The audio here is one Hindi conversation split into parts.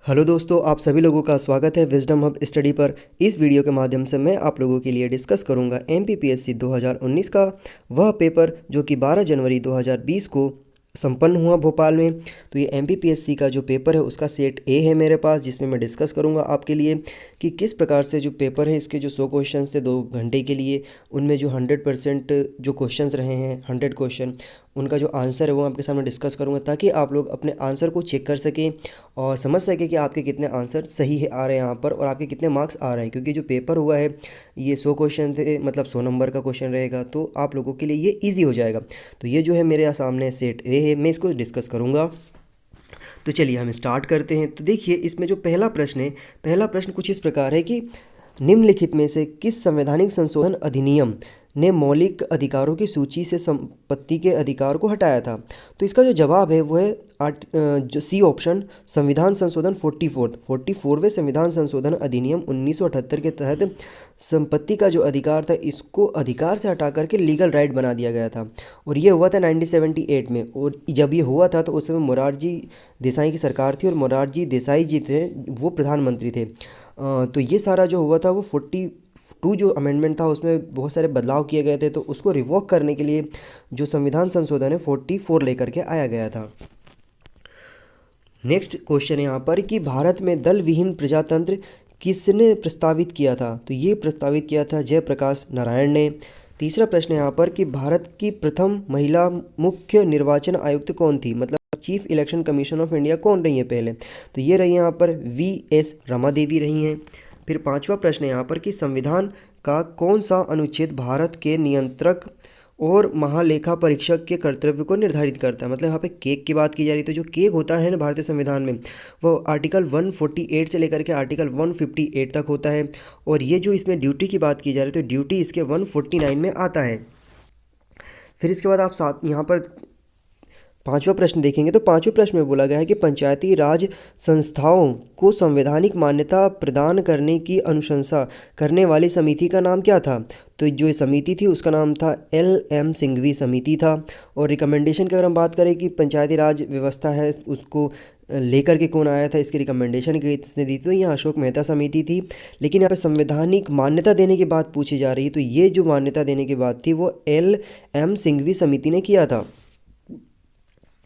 हेलो दोस्तों, आप सभी लोगों का स्वागत है विजडम हब स्टडी पर। इस वीडियो के माध्यम से मैं आप लोगों के लिए डिस्कस करूंगा एमपीपीएससी 2019 का वह पेपर जो कि 12 जनवरी 2020 को संपन्न हुआ भोपाल में। तो ये एमपीपीएससी का जो पेपर है उसका सेट ए है मेरे पास, जिसमें मैं डिस्कस करूंगा आपके लिए कि किस प्रकार से जो पेपर है इसके जो 100 क्वेश्चन थे 2 घंटे के लिए, उनमें जो 100% जो क्वेश्चंस रहे हैं 100 क्वेश्चन, उनका जो आंसर है वो आपके सामने डिस्कस करूंगा, ताकि आप लोग अपने आंसर को चेक कर सकें और समझ सकें कि आपके कितने आंसर सही है आ रहे हैं यहाँ पर और आपके कितने मार्क्स आ रहे हैं। क्योंकि जो पेपर हुआ है ये 100 क्वेश्चन थे, मतलब 100 नंबर का क्वेश्चन रहेगा, तो आप लोगों के लिए ये ईजी हो जाएगा। तो ये जो है मेरे सामने सेट ए है, मैं इसको डिस्कस करूँगा। तो चलिए हम स्टार्ट करते हैं। तो देखिए इसमें जो पहला प्रश्न है, पहला प्रश्न कुछ इस प्रकार है कि निम्नलिखित में से किस संवैधानिक संशोधन अधिनियम ने मौलिक अधिकारों की सूची से संपत्ति के अधिकार को हटाया था। तो इसका जो जवाब है वो है जो सी ऑप्शन, संविधान संशोधन 44वें संविधान संशोधन अधिनियम 1978 के तहत संपत्ति का जो अधिकार था इसको अधिकार से हटा करके लीगल राइट बना दिया गया था। और ये हुआ था 1978 में। और जब ये हुआ था तो उस समय मोरारजी देसाई की सरकार थी और मोरारजी देसाई जी थे वो प्रधानमंत्री थे। तो ये सारा जो हुआ था वो 42 जो अमेंडमेंट था उसमें बहुत सारे बदलाव किए गए थे, तो उसको रिवॉक करने के लिए जो संविधान संशोधन है 44 लेकर के आया गया था। नेक्स्ट क्वेश्चन है यहाँ पर कि भारत में दल विहीन प्रजातंत्र किसने प्रस्तावित किया था। तो ये प्रस्तावित किया था जयप्रकाश नारायण ने। तीसरा प्रश्न है यहाँ पर कि भारत की प्रथम महिला मुख्य निर्वाचन आयुक्त कौन थी, मतलब chief election commission of India कौन रही है पहले। तो ये रही यहाँ पर वी.एस. रमा देवी रही हैं। फिर पांचवा प्रश्न है यहाँ पर कि संविधान का कौन सा अनुच्छेद भारत के नियंत्रक और महालेखा परीक्षक के कर्तव्य को निर्धारित करता है। मतलब यहाँ पे केक की बात की जा रही है, तो जो केक होता है ना भारतीय संविधान में वो आर्टिकल 148 से लेकर के आर्टिकल 158 तक होता है। और ये जो इसमें ड्यूटी की बात की जा रही है तो ड्यूटी इसके 149 में आता है। फिर इसके बाद आप साथ यहाँ पर पांचवा प्रश्न देखेंगे तो पांचवें प्रश्न में बोला गया है कि पंचायती राज संस्थाओं को संवैधानिक मान्यता प्रदान करने की अनुशंसा करने वाली समिति का नाम क्या था। तो जो समिति थी उसका नाम था L.M. सिंघवी समिति था। और रिकमेंडेशन की अगर हम बात करें कि पंचायती राज व्यवस्था है उसको लेकर के कौन आया था, इसकी रिकमेंडेशन किसने दी, तो यहाँ अशोक मेहता समिति थी। लेकिन यहाँ पे संवैधानिक मान्यता देने की बात पूछी जा रही है, तो ये जो मान्यता देने की बात थी वो L.M. सिंघवी समिति ने किया था।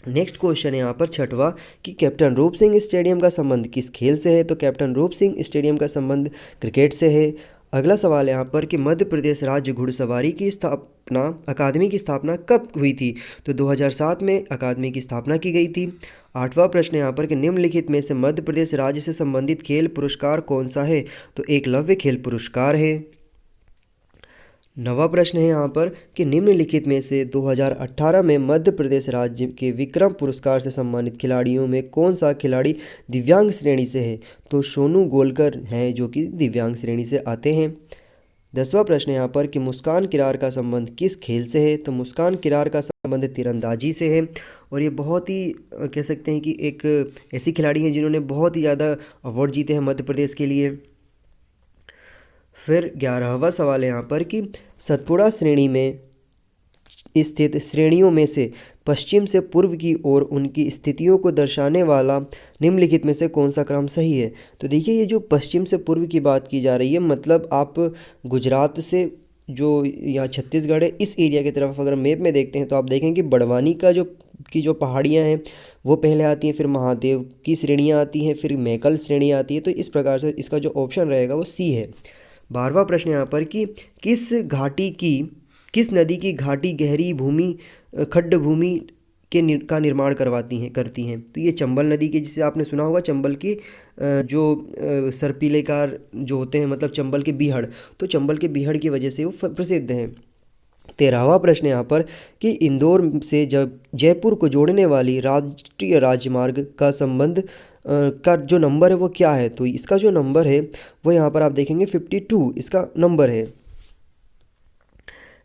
नेक्स्ट क्वेश्चन है यहाँ पर छठवा कि कैप्टन रूप सिंह स्टेडियम का संबंध किस खेल से है। तो कैप्टन रूप सिंह स्टेडियम का संबंध क्रिकेट से है। अगला सवाल है यहाँ पर कि मध्य प्रदेश राज्य घुड़सवारी की स्थापना अकादमी की स्थापना कब हुई थी। तो 2007 में अकादमी की स्थापना की गई थी। आठवां प्रश्न है यहाँ पर कि निम्नलिखित में से मध्य प्रदेश राज्य से संबंधित खेल पुरस्कार कौन सा है। तो एकलव्य खेल पुरस्कार है। नवा प्रश्न है यहाँ पर कि निम्नलिखित में से 2018 में मध्य प्रदेश राज्य के विक्रम पुरस्कार से सम्मानित खिलाड़ियों में कौन सा खिलाड़ी दिव्यांग श्रेणी से है। तो सोनू गोलकर हैं जो कि दिव्यांग श्रेणी से आते हैं। 10वां प्रश्न है यहाँ पर कि मुस्कान किरार का संबंध किस खेल से है। तो मुस्कान किरार का संबंध तीरंदाजी से है। और ये बहुत ही कह सकते हैं कि एक ऐसी खिलाड़ी हैं जिन्होंने बहुत ही ज़्यादा अवार्ड जीते हैं मध्य प्रदेश के लिए। फिर 11वां सवाल है यहाँ पर कि सतपुड़ा श्रेणी में स्थित श्रेणियों में से पश्चिम से पूर्व की ओर उनकी स्थितियों को दर्शाने वाला निम्नलिखित में से कौन सा क्रम सही है। तो देखिए ये जो पश्चिम से पूर्व की बात की जा रही है, मतलब आप गुजरात से जो या छत्तीसगढ़ है इस एरिया की तरफ अगर मैप में देखते हैं तो आप देखें कि बड़वानी का जो पहाड़ियाँ हैं वो पहले आती हैं, फिर महादेव की श्रेणियाँ आती हैं, फिर मैकल श्रेणी आती है। तो इस प्रकार से इसका जो ऑप्शन रहेगा वो सी है। 12वां प्रश्न यहाँ पर कि किस नदी की घाटी गहरी भूमि खड्ड भूमि का निर्माण करती हैं। तो ये चंबल नदी के, जिसे आपने सुना होगा चंबल की जो सर्पिलेकार जो होते हैं, मतलब चंबल के बीहड़, तो चंबल के बीहड़ की वजह से वो प्रसिद्ध हैं। 13वां प्रश्न यहाँ पर कि इंदौर से जब जयपुर को जोड़ने वाली राष्ट्रीय राजमार्ग का संबंध का जो नंबर है वो क्या है। तो इसका जो नंबर है वो यहाँ पर आप देखेंगे 52 इसका नंबर है।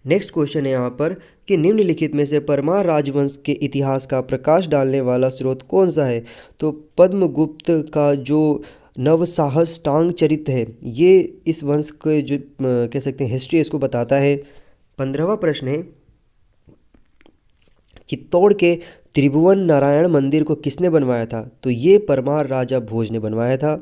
नेक्स्ट क्वेश्चन है यहाँ पर कि निम्नलिखित में से परमार राजवंश के इतिहास का प्रकाश डालने वाला स्रोत कौन सा है। तो पद्मगुप्त का जो नवसाहसटांग चरित्र है ये इस वंश के जो कह सकते हैं हिस्ट्री इसको बताता है। 15वां प्रश्न है चित्तौड़ के त्रिभुवन नारायण मंदिर को किसने बनवाया था? तो ये परमार राजा भोज ने बनवाया था।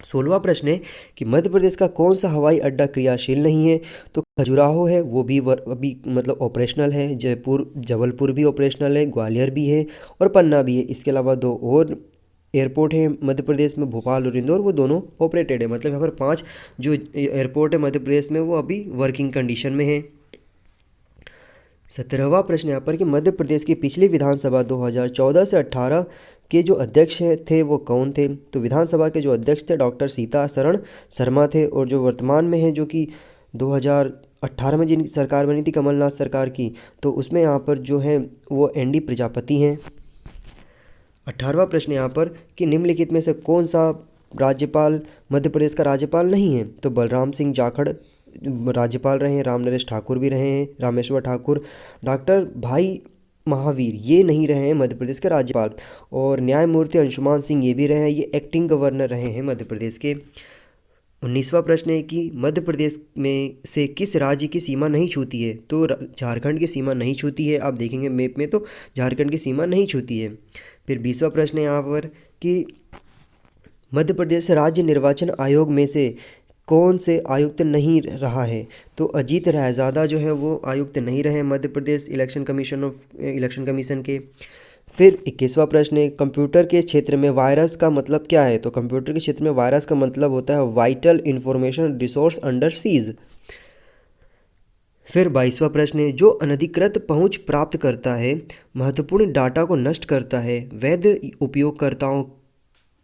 16वां प्रश्न है कि मध्य प्रदेश का कौन सा हवाई अड्डा क्रियाशील नहीं है? तो खजुराहो है, वो भी अभी मतलब ऑपरेशनल है। जबलपुर भी ऑपरेशनल है, ग्वालियर भी है और पन्ना भी है। इसके अलावा 2 और एयरपोर्ट है मध्य प्रदेश में, भोपाल और इंदौर, वो दोनों ऑपरेटेड है। मतलब यहाँ पर 5 जो एयरपोर्ट है मध्य प्रदेश में वो अभी वर्किंग कंडीशन में है। 17वां प्रश्न यहाँ पर कि मध्य प्रदेश की पिछली विधानसभा 2014 से 18 के जो अध्यक्ष थे वो कौन थे? तो विधानसभा के जो अध्यक्ष थे डॉक्टर सीतासरण शर्मा थे। और जो वर्तमान में है जो कि 2018 में जिनकी सरकार बनी थी कमलनाथ सरकार की, तो उसमें यहाँ पर जो है वो एनडी प्रजापति हैं। 18वां प्रश्न यहाँ पर कि निम्नलिखित में से कौन सा राज्यपाल मध्य प्रदेश का राज्यपाल नहीं है? तो बलराम सिंह जाखड़ राज्यपाल रहे हैं, राम नरेश ठाकुर भी रहे हैं, रामेश्वर ठाकुर, डॉक्टर भाई महावीर ये नहीं रहे हैं मध्य प्रदेश के राज्यपाल, और न्यायमूर्ति अंशुमान सिंह ये भी रहे हैं, ये एक्टिंग गवर्नर रहे हैं मध्य प्रदेश के। 19वां प्रश्न है कि मध्य प्रदेश में से किस राज्य की सीमा नहीं छूती है? तो झारखंड की सीमा नहीं छूती है। आप देखेंगे मैप में तो झारखंड की सीमा नहीं छूती है। फिर 20वां प्रश्न है यहाँ पर कि मध्य प्रदेश राज्य निर्वाचन आयोग में से कौन से आयुक्त नहीं रहा है? तो अजीत रायजादा जो है वो आयुक्त नहीं रहे मध्य प्रदेश इलेक्शन कमीशन के। फिर 21वां प्रश्न है कंप्यूटर के क्षेत्र में वायरस का मतलब क्या है? तो कंप्यूटर के क्षेत्र में वायरस का मतलब होता है vital information resource under seize. फिर 22वां प्रश्न है जो अनधिकृत पहुंच प्राप्त करता है, महत्वपूर्ण डाटा को नष्ट करता है, वैध उपयोगकर्ताओं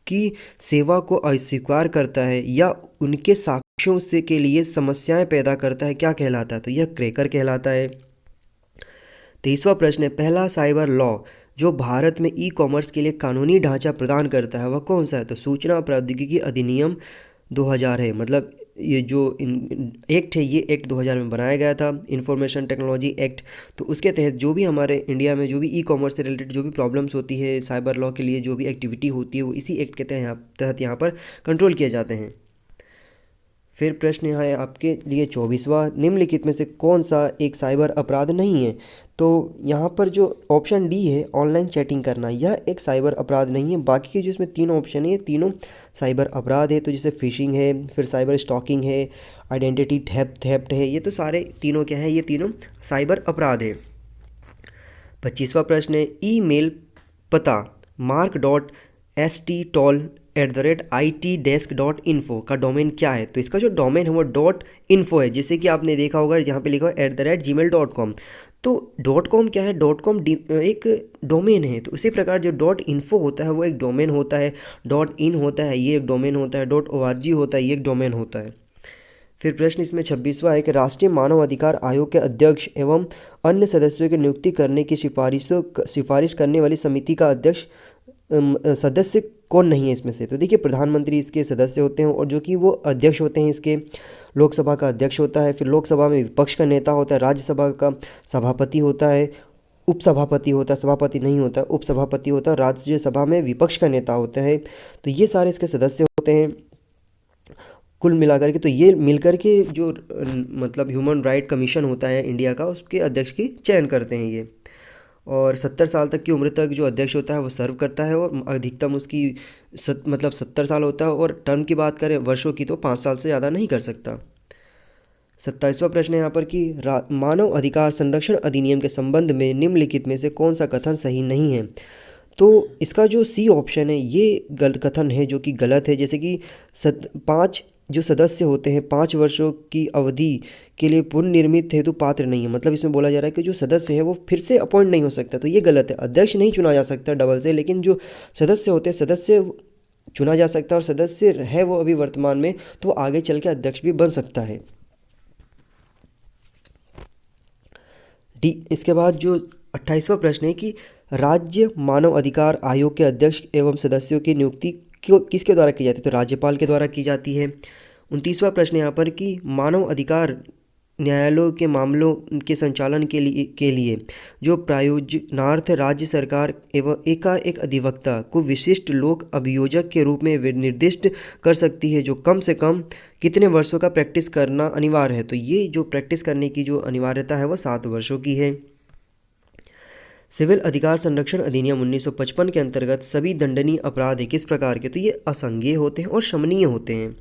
की सेवा को अस्वीकार करता है या उनके साक्ष्यों से के लिए समस्याएं पैदा करता है, क्या कहलाता है? तो यह क्रैकर कहलाता है। 23वां प्रश्न है पहला साइबर लॉ जो भारत में ई कॉमर्स के लिए कानूनी ढांचा प्रदान करता है वह कौन सा है? तो सूचना प्रौद्योगिकी अधिनियम 2000 है। मतलब ये जो एक्ट है ये एक्ट 2000 में बनाया गया था, इंफॉर्मेशन टेक्नोलॉजी एक्ट। तो उसके तहत जो भी हमारे इंडिया में जो भी ई कॉमर्स से रिलेटेड जो भी प्रॉब्लम्स होती है, साइबर लॉ के लिए जो भी एक्टिविटी होती है वो इसी एक्ट के तहत यहाँ पर कंट्रोल किए जाते हैं। फिर प्रश्न यहाँ है आपके लिए 24वां निम्नलिखित में से कौन सा एक साइबर अपराध नहीं है? तो यहाँ पर जो ऑप्शन डी है ऑनलाइन चैटिंग करना, यह एक साइबर अपराध नहीं है। बाकी के जो इसमें तीनों ऑप्शन है ये तीनों साइबर अपराध है। तो जैसे फिशिंग है, फिर साइबर स्टॉकिंग है, आइडेंटिटी थेफ्ट है, ये तो सारे तीनों क्या है? ये तीनों साइबर अपराध है। 25वां प्रश्न है ईमेल पता mark.sttoll@itdesk.info का डोमेन क्या है? तो इसका जो डोमेन है वो .info है, जैसे कि आपने देखा होगा यहाँ पे लिखा हुआ @gmail.com। तो .com क्या है? .com एक डोमेन है। तो उसी प्रकार जो .info होता है वो एक डोमेन होता है, .in होता है ये एक डोमेन होता है, .org होता है ये एक डोमेन होता है। फिर प्रश्न इसमें 26वां है कि राष्ट्रीय मानव अधिकार आयोग के अध्यक्ष एवं अन्य सदस्यों की नियुक्ति करने की सिफारिश करने वाली समिति का अध्यक्ष सदस्य कौन नहीं है इसमें से? तो देखिए प्रधानमंत्री इसके सदस्य होते हैं और जो कि वो अध्यक्ष होते हैं इसके। लोकसभा का अध्यक्ष होता है, फिर लोकसभा में विपक्ष का नेता होता है, राज्यसभा का सभापति होता है, उपसभापति होता है, सभापति नहीं होता, उपसभापति होता है, राज्यसभा में विपक्ष का नेता होता है। तो ये सारे इसके सदस्य होते हैं कुल मिलाकर के। तो ये मिलकर के जो मतलब ह्यूमन राइट कमीशन होता है इंडिया का, उसके अध्यक्ष की चयन करते हैं ये। और 70 साल तक की उम्र तक जो अध्यक्ष होता है वो सर्व करता है और अधिकतम उसकी मतलब 70 साल होता है। और टर्म की बात करें वर्षों की तो 5 साल से ज़्यादा नहीं कर सकता। 27वां प्रश्न है यहाँ पर कि मानव अधिकार संरक्षण अधिनियम के संबंध में निम्नलिखित में से कौन सा कथन सही नहीं है? तो इसका जो सी ऑप्शन है ये गलत कथन है, जो कि गलत है। जैसे कि 5 जो सदस्य होते हैं 5 वर्षों की अवधि के लिए पुनर्निर्मित हेतु पात्र नहीं है। मतलब इसमें बोला जा रहा है कि जो सदस्य है वो फिर से अपॉइंट नहीं हो सकता, तो ये गलत है। अध्यक्ष नहीं चुना जा सकता डबल से, लेकिन जो सदस्य होते हैं सदस्य चुना जा सकता है और सदस्य है वो अभी वर्तमान में, तो आगे चल के अध्यक्ष भी बन सकता है। इसके बाद जो 28वां प्रश्न है कि राज्य मानव अधिकार आयोग के अध्यक्ष एवं सदस्यों की नियुक्ति किसके द्वारा की जाती है? तो राज्यपाल के द्वारा की जाती है। 29वां प्रश्न यहाँ पर कि मानव अधिकार न्यायालयों के मामलों के संचालन के लिए जो प्रायोजनार्थ राज्य सरकार एवं एक अधिवक्ता को विशिष्ट लोक अभियोजक के रूप में निर्दिष्ट कर सकती है, जो कम से कम कितने वर्षों का प्रैक्टिस करना अनिवार्य है? तो ये जो प्रैक्टिस करने की जो अनिवार्यता है वो 7 वर्षों की है। सिविल अधिकार संरक्षण अधिनियम 1955 के अंतर्गत सभी दंडनीय अपराध किस प्रकार के, तो ये असंज्ञेय होते हैं और शमनीय होते हैं।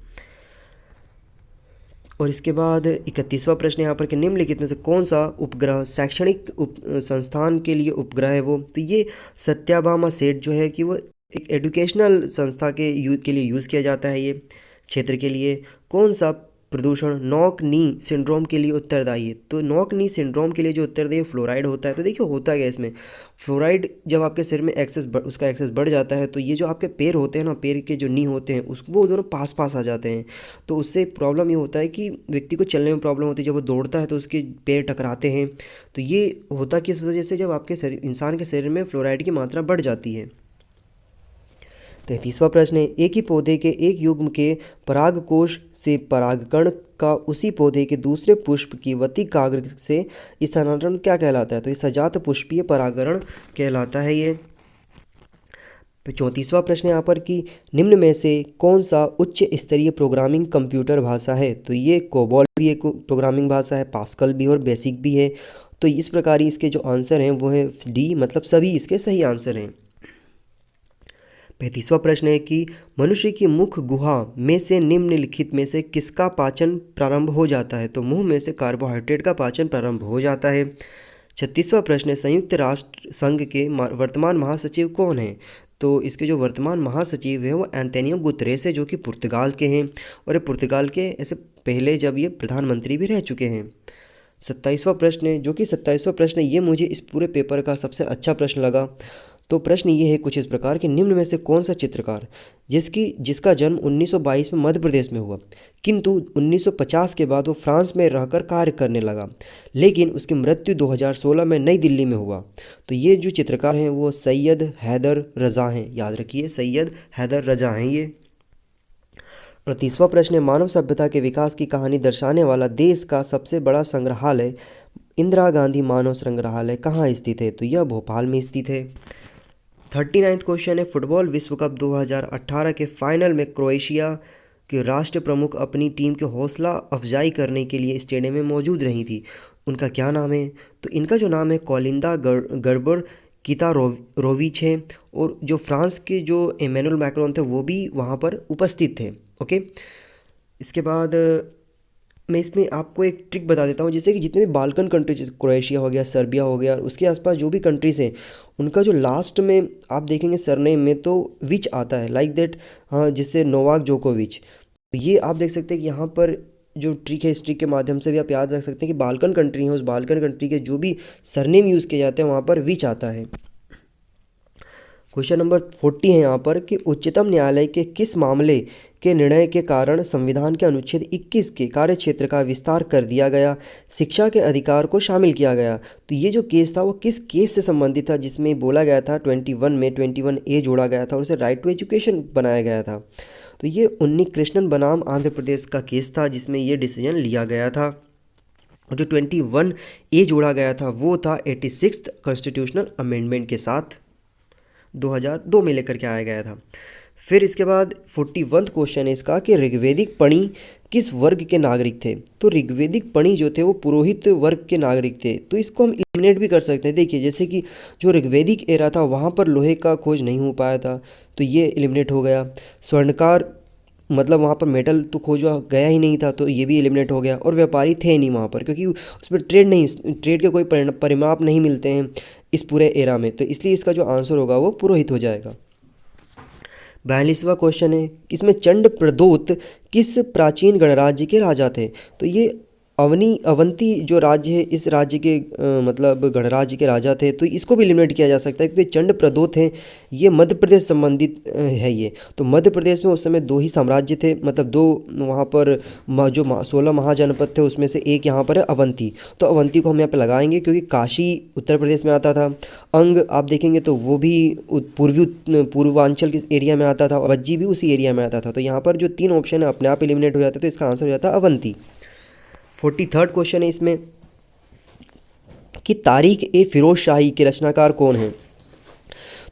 और इसके बाद 31वां प्रश्न यहाँ पर कि निम्नलिखित में से कौन सा उपग्रह शैक्षणिक संस्थान के लिए उपग्रह है वो, तो ये सत्याभामा सेट जो है कि वो एक एजुकेशनल संस्था के लिए यूज़ किया जाता है। ये क्षेत्र के लिए कौन सा प्रदूषण नॉक नी सिंड्रोम के लिए उत्तरदायी है, तो नॉक नी सिंड्रोम के लिए जो उत्तरदायी फ्लोराइड होता है। तो देखिए होता क्या इसमें, फ्लोराइड जब आपके सिर में उसका एक्सेस बढ़ जाता है तो ये जो आपके पैर होते हैं ना, पैर के जो नी होते हैं वो दोनों पास पास आ जाते हैं। तो उससे प्रॉब्लम ये होता है कि व्यक्ति को चलने में प्रॉब्लम होती है, जब वो दौड़ता है तो उसके पैर टकराते हैं। तो ये होता किस वजह से, जब आपके इंसान के शरीर में फ्लोराइड की मात्रा बढ़ जाती है। 33वां प्रश्न है, एक ही पौधे के एक युग्म के परागकोश से परागकण का उसी पौधे के दूसरे पुष्प की वतिकाग्र से स्थानांतरण क्या कहलाता है, तो ये सजात पुष्पीय परागण कहलाता है ये। 34वां प्रश्न यहाँ पर कि निम्न में से कौन सा उच्च स्तरीय प्रोग्रामिंग कंप्यूटर भाषा है, तो ये कोबॉल भी एक प्रोग्रामिंग भाषा है, पास्कल भी और बेसिक भी है। तो इस प्रकार इसके जो आंसर हैं वो है डी, मतलब सभी इसके सही आंसर हैं। 35वां प्रश्न है कि मनुष्य की मुख गुहा में से निम्नलिखित में से किसका पाचन प्रारंभ हो जाता है, तो मुंह में से कार्बोहाइड्रेट का पाचन प्रारंभ हो जाता है। 36वां प्रश्न है, संयुक्त राष्ट्र संघ के वर्तमान महासचिव कौन है, तो इसके जो वर्तमान महासचिव है वो एंटोनियो गुतरेस है, जो कि पुर्तगाल के हैं, और ये पुर्तगाल के ऐसे पहले जब ये प्रधानमंत्री भी रह चुके हैं। 27वां प्रश्न है, जो कि 27वां प्रश्न ये मुझे इस पूरे पेपर का सबसे अच्छा प्रश्न लगा। तो प्रश्न ये है कुछ इस प्रकार कि निम्न में से कौन सा चित्रकार जिसका जन्म 1922 में मध्य प्रदेश में हुआ, किंतु 1950 के बाद वो फ्रांस में रहकर कार्य करने लगा, लेकिन उसकी मृत्यु 2016 में नई दिल्ली में हुआ। तो ये जो चित्रकार हैं वो सैयद हैदर रज़ा हैं, याद रखिए सैयद हैदर रज़ा हैं ये। 38वां प्रश्न है, मानव सभ्यता के विकास की कहानी दर्शाने वाला देश का सबसे बड़ा संग्रहालय इंदिरा गांधी मानव संग्रहालय कहाँ स्थित है, तो यह भोपाल में स्थित है। 39वां क्वेश्चन है, फुटबॉल विश्व कप 2018 के फाइनल में क्रोएशिया के राष्ट्र प्रमुख अपनी टीम की हौसला अफजाई करने के लिए स्टेडियम में मौजूद रही थी, उनका क्या नाम है, तो इनका जो नाम है कोलिंदा गर्बर कितारोविच है, और जो फ्रांस के जो इमैनुअल मैक्रोन थे वो भी वहाँ पर उपस्थित थे। ओके, इसके बाद मैं इसमें आपको एक ट्रिक बता देता हूँ, जैसे कि जितने भी बाल्कन कंट्रीज, क्रोएशिया हो गया, सर्बिया हो गया, और उसके आसपास जो भी कंट्रीज़ हैं उनका जो लास्ट में आप देखेंगे सरनेम में तो विच आता है, लाइक दैट, हाँ, जिससे नोवाक जोकोविच। तो ये आप देख सकते हैं कि यहाँ पर जो ट्रिक है, इस ट्रिक के माध्यम से भी आप याद रख सकते हैं कि बाल्कन कंट्री है, उस बाल्कन कंट्री के जो भी सरनेम यूज़ किए जाते हैं वहाँ पर विच आता है। क्वेश्चन नंबर 40 है यहाँ पर कि उच्चतम न्यायालय के किस मामले के निर्णय के कारण संविधान के अनुच्छेद 21 के कार्यक्षेत्र का विस्तार कर दिया गया, शिक्षा के अधिकार को शामिल किया गया। तो ये जो केस था वो किस केस से संबंधित था, जिसमें बोला गया था 21 में 21A जोड़ा गया था और उसे राइट टू एजुकेशन बनाया गया था। तो ये उन्नी कृष्णन बनाम आंध्र प्रदेश का केस था जिसमें ये डिसीजन लिया गया था। और जो 21A जोड़ा गया था वो था 86th कॉन्स्टिट्यूशनल अमेंडमेंट के साथ 2002 में लेकर के आया गया था। फिर इसके बाद 41वां क्वेश्चन है इसका कि ऋग्वेदिक पणी किस वर्ग के नागरिक थे, तो ऋग्वेदिक पणी जो थे वो पुरोहित वर्ग के नागरिक थे। तो इसको हम एलिमिनेट भी कर सकते हैं। देखिए जैसे कि जो ऋग्वेदिक एरा था वहाँ पर लोहे का खोज नहीं हो पाया था, तो ये एलिमिनेट हो गया। स्वर्णकार मतलब वहाँ पर मेटल तो खोजा गया ही नहीं था, तो ये भी एलिमिनेट हो गया। और व्यापारी थे नहीं वहाँ पर, क्योंकि उसमें ट्रेड के कोई परिमाप नहीं मिलते हैं इस पूरे एरा में, तो इसलिए इसका जो आंसर होगा वो पुरोहित हो जाएगा। 42वां क्वेश्चन है, इसमें चंड प्रदोत किस प्राचीन गणराज्य के राजा थे, तो ये अवंती जो राज्य है इस राज्य के मतलब गणराज्य के राजा थे। तो इसको भी एलिमिनेट किया जा सकता है क्योंकि चंड प्रदोत हैं ये मध्य प्रदेश संबंधित है ये। तो मध्य प्रदेश में उस समय 2 ही साम्राज्य थे, मतलब 2 वहाँ पर जो 16 महाजनपद थे उसमें से एक यहाँ पर है अवंती। तो अवंती को हम यहाँ पे लगाएंगे क्योंकि काशी उत्तर प्रदेश में आता था। अंग आप देखेंगे तो वो भी पूर्वांचल के एरिया में आता था और वज्जी भी उसी एरिया में आता था। तो यहाँ पर जो 3 ऑप्शन है अपने आप एलिमिनेट हो जाते, तो इसका आंसर हो जाता है अवंती। 43rd क्वेश्चन है इसमें कि तारिक ए फिरोज शाही के रचनाकार कौन हैं,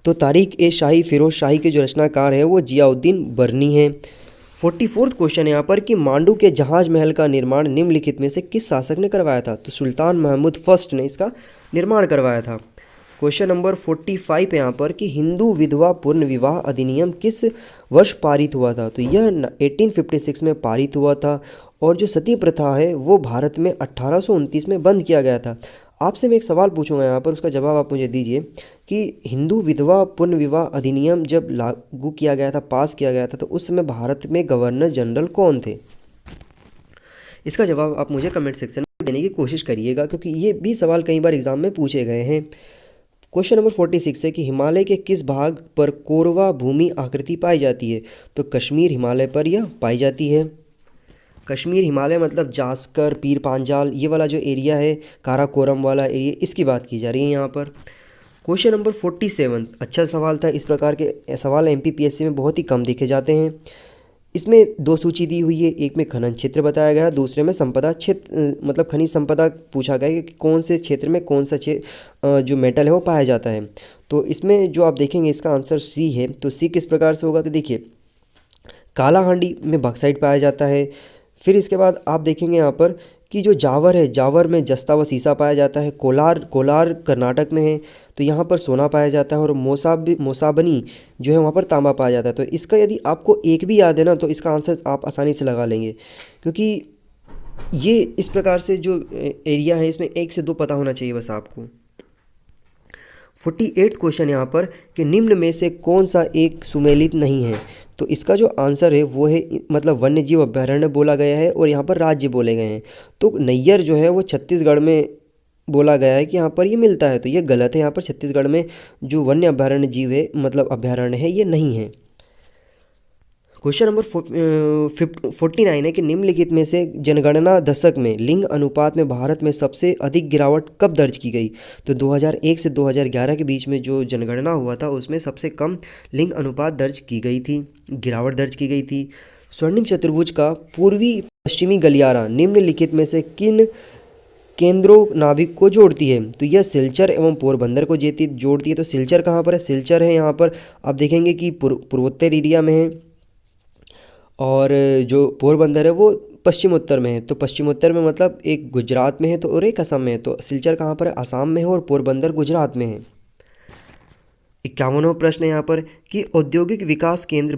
तो तारिक ए शाही फिरोज शाही के जो रचनाकार है वो जियाउद्दीन बर्नी हैं। 44th क्वेश्चन है यहाँ पर कि मांडू के जहाज महल का निर्माण निम्नलिखित में से किस शासक ने करवाया था, तो सुल्तान महमूद फर्स्ट ने इसका निर्माण करवाया था। क्वेश्चन नंबर 45 है यहाँ पर कि हिंदू विधवा पूर्ण विवाह अधिनियम किस वर्ष पारित हुआ था? तो यह 1856 में पारित हुआ था। और जो सती प्रथा है वो भारत में 1829 में बंद किया गया था। आपसे मैं एक सवाल पूछूंगा यहाँ पर, उसका जवाब आप मुझे दीजिए कि हिंदू विधवा पूर्ण विवाह अधिनियम जब लागू किया गया था, पास किया गया था, तो उस समय भारत में गवर्नर जनरल कौन थे? इसका जवाब आप मुझे कमेंट सेक्शन में देने की कोशिश करिएगा, क्योंकि ये भी सवाल कई बार एग्जाम में पूछे गए हैं। क्वेश्चन नंबर 46 है कि हिमालय के किस भाग पर कोरवा भूमि आकृति पाई जाती है? तो कश्मीर हिमालय पर यह पाई जाती है। कश्मीर हिमालय मतलब जास्कर, पीर पांजाल, ये वाला जो एरिया है, काराकोरम वाला एरिया, इसकी बात की जा रही है यहाँ पर। क्वेश्चन नंबर 47 अच्छा सवाल था। इस प्रकार के सवाल एमपीपीएससी में बहुत ही कम देखे जाते हैं। इसमें दो सूची दी हुई है, एक में खनन क्षेत्र बताया गया है, दूसरे में संपदा क्षेत्र मतलब खनिज संपदा पूछा गया है कि कौन से क्षेत्र में कौन सा जो मेटल है वो पाया जाता है। तो इसमें जो आप देखेंगे इसका आंसर सी है। तो सी किस प्रकार से होगा? तो देखिए, कालाहांडी में बॉक्साइट पाया जाता है। फिर इसके बाद आप देखेंगे यहाँ पर कि जो जावर है, जावर में जस्ता व सीसा पाया जाता है। कोलार, कोलार कर्नाटक में है, तो यहाँ पर सोना पाया जाता है। और मोसाबनी जो है वहाँ पर तांबा पाया जाता है। तो इसका यदि आपको एक भी याद है ना, तो इसका आंसर आप आसानी से लगा लेंगे, क्योंकि ये इस प्रकार से जो एरिया है इसमें एक से दो पता होना चाहिए बस आपको। 48 क्वेश्चन यहाँ पर कि निम्न में से कौन सा एक सुमेलित नहीं है? तो इसका जो आंसर है वो है मतलब वन्य जीव अभयारण्य बोला गया है और यहाँ पर राज्य बोले गए हैं। तो नैयर जो है वो छत्तीसगढ़ में बोला गया है कि यहाँ पर ये मिलता है, तो ये गलत है। यहाँ पर छत्तीसगढ़ में जो वन्य अभयारण्य जीव है मतलब अभयारण्य है ये नहीं है। क्वेश्चन नंबर 49 है कि निम्नलिखित में से जनगणना दशक में लिंग अनुपात में भारत में सबसे अधिक गिरावट कब दर्ज की गई? तो 2001 से 2011 के बीच में जो जनगणना हुआ था उसमें सबसे कम लिंग अनुपात दर्ज की गई थी, गिरावट दर्ज की गई थी। स्वर्णिम चतुर्भुज का पूर्वी पश्चिमी गलियारा निम्नलिखित में से किन केंद्रों नाभिक को जोड़ती है? तो यह सिलचर एवं पोरबंदर को जोड़ती है। तो सिलचर कहाँ पर है? सिलचर है यहाँ पर आप देखेंगे कि पूर्वोत्तर एरिया में है, और जो पोरबंदर है वो पश्चिम उत्तर में है। तो पश्चिम उत्तर में मतलब एक गुजरात में है तो और एक असम में है। तो सिलचर कहाँ पर है? असम में है, और पोरबंदर गुजरात में है। 51वां प्रश्न है यहाँ पर कि औद्योगिक विकास केंद्र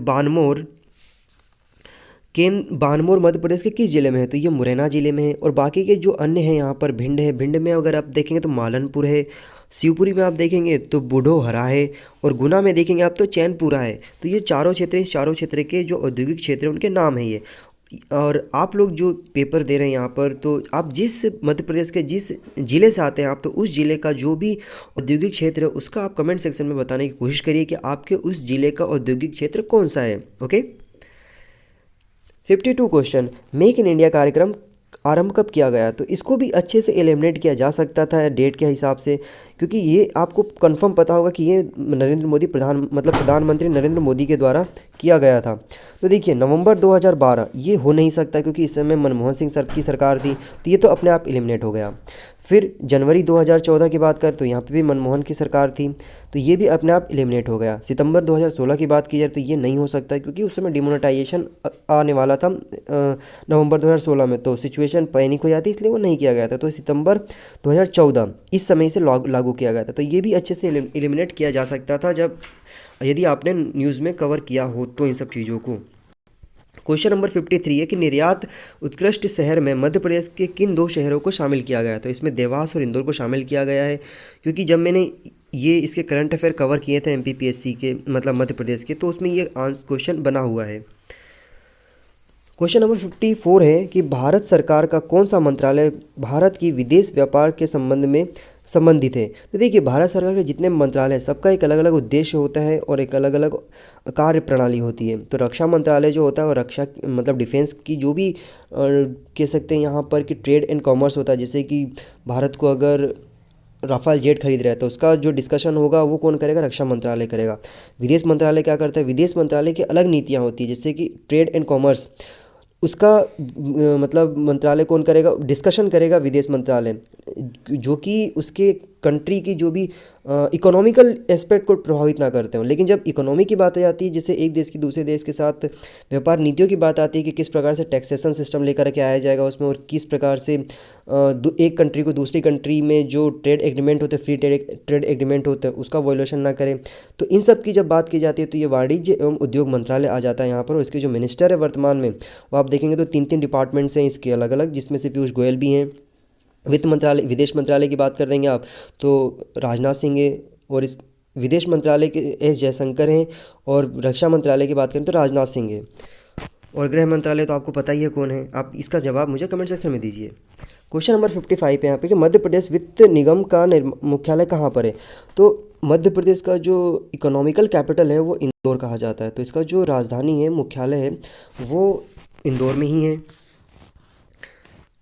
बानमोर मध्य प्रदेश के किस जिले में है? तो ये मुरैना जिले में है। और बाकी के जो अन्य हैं यहाँ पर भिंड है, भिंड में अगर आप देखेंगे तो मालनपुर है, शिवपुरी में आप देखेंगे तो बूढ़ोहरा है, और गुना में देखेंगे आप तो चैनपुरा है। तो ये चारों क्षेत्र, इस चारों क्षेत्र के जो औद्योगिक क्षेत्र हैं उनके नाम है ये। और आप लोग जो पेपर दे रहे हैं यहाँ पर, तो आप जिस मध्य प्रदेश के जिस ज़िले से आते हैं आप, तो उस ज़िले का जो भी औद्योगिक क्षेत्र है उसका आप कमेंट सेक्शन में बताने की कोशिश करिए कि आपके उस ज़िले का औद्योगिक क्षेत्र कौन सा है। Okay. 52 question, make in India कार्यक्रम आरंभ कब किया गया? तो इसको भी अच्छे से एलिमिनेट किया जा सकता था डेट के हिसाब से, क्योंकि ये आपको कंफर्म पता होगा कि ये नरेंद्र मोदी प्रधानमंत्री नरेंद्र मोदी के द्वारा किया गया था। तो देखिए नवंबर 2012 ये हो नहीं सकता, क्योंकि इस समय मनमोहन सिंह सर की सरकार थी, तो ये तो अपने आप एलिमिनेट हो गया। फिर जनवरी 2014 की बात कर तो यहाँ पे भी मनमोहन की सरकार थी, तो ये भी अपने आप एलिमिनेट हो गया। सितंबर 2016 की बात की जाए तो ये नहीं हो सकता, क्योंकि उस समय डिमोनेटाइजेशन आने वाला था नवंबर 2016 में, तो सिचुएशन पैनिक हो जाती, इसलिए वो नहीं किया गया था। तो सितंबर 2014 इस समय से लागू किया गया था। तो ये भी अच्छे से एलिमिनेट किया जा सकता था जब यदि आपने न्यूज़ में कवर किया हो तो इन सब चीज़ों को। क्वेश्चन नंबर 53 है कि निर्यात उत्कृष्ट शहर में मध्य प्रदेश के किन दो शहरों को शामिल किया गया? तो इसमें देवास और इंदौर को शामिल किया गया है, क्योंकि जब मैंने ये इसके करंट अफेयर कवर किए थे एमपीपीएससी के मतलब मध्य प्रदेश के, तो उसमें ये क्वेश्चन बना हुआ है। क्वेश्चन नंबर 54 है कि भारत सरकार का कौन सा मंत्रालय भारत की विदेश व्यापार के संबंध में संबंधित है? तो देखिए भारत सरकार के जितने मंत्रालय हैं सबका एक अलग अलग उद्देश्य होता है और एक अलग अलग कार्य प्रणाली होती है। तो रक्षा मंत्रालय जो होता है वो रक्षा मतलब डिफेंस की जो भी कह सकते हैं यहाँ पर कि ट्रेड एंड कॉमर्स होता है, जैसे कि भारत को अगर राफेल जेट खरीद रहा है तो उसका जो डिस्कशन होगा वो कौन करेगा? रक्षा मंत्रालय करेगा। विदेश मंत्रालय क्या करता है? विदेश मंत्रालय की अलग नीतियाँ होती है, जैसे कि ट्रेड एंड कॉमर्स उसका मतलब मंत्रालय कौन करेगा? डिस्कशन करेगा विदेश मंत्रालय, जो कि उसके कंट्री की जो भी इकोनॉमिकल एस्पेक्ट को प्रभावित ना करते हों। लेकिन जब इकोनॉमी की बात आ जाती है, जैसे एक देश की दूसरे देश के साथ व्यापार नीतियों की बात आती है कि किस प्रकार से टैक्सेशन सिस्टम लेकर के आया जाएगा उसमें, और किस प्रकार से एक कंट्री को दूसरी कंट्री में जो ट्रेड एग्रीमेंट होते हैं, फ्री ट्रेड एग्रीमेंट होते हैं, उसका वॉल्यूशन ना करें, तो इन सब की जब बात की जाती है तो ये वाणिज्य एवं उद्योग मंत्रालय आ जाता है यहाँ पर। और इसके जो मिनिस्टर है वर्तमान में, वो आप देखेंगे तो 3 डिपार्टमेंट्स हैं इसके अलग अलग, जिसमें से पीयूष गोयल भी हैं। वित्त मंत्रालय, विदेश मंत्रालय की बात कर देंगे आप तो राजनाथ सिंह है, और इस विदेश मंत्रालय के एस जयशंकर हैं, और रक्षा मंत्रालय की बात करें तो राजनाथ सिंह है, और गृह मंत्रालय तो आपको पता ही है कौन है। आप इसका जवाब मुझे कमेंट सेक्शन में दीजिए। क्वेश्चन नंबर 55 है यहाँ पे कि मध्य प्रदेश वित्त निगम का मुख्यालय कहाँ पर है। तो मध्य प्रदेश का जो इकोनॉमिकल कैपिटल है वो इंदौर कहा जाता है, तो इसका जो राजधानी है, मुख्यालय है, वो इंदौर में ही है।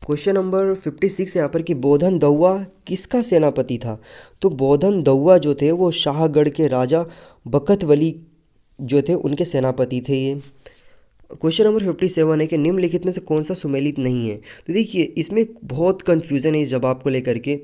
क्वेश्चन नंबर 56 यहाँ पर कि बोधन दौआ किसका सेनापति था। तो बोधन दौआ जो थे वो शाहगढ़ के राजा बखत वली जो थे उनके सेनापति थे ये। क्वेश्चन नंबर 57 है कि निम्नलिखित में से कौन सा सुमेलित नहीं है। तो देखिए इसमें बहुत कन्फ्यूज़न है इस जवाब को लेकर के,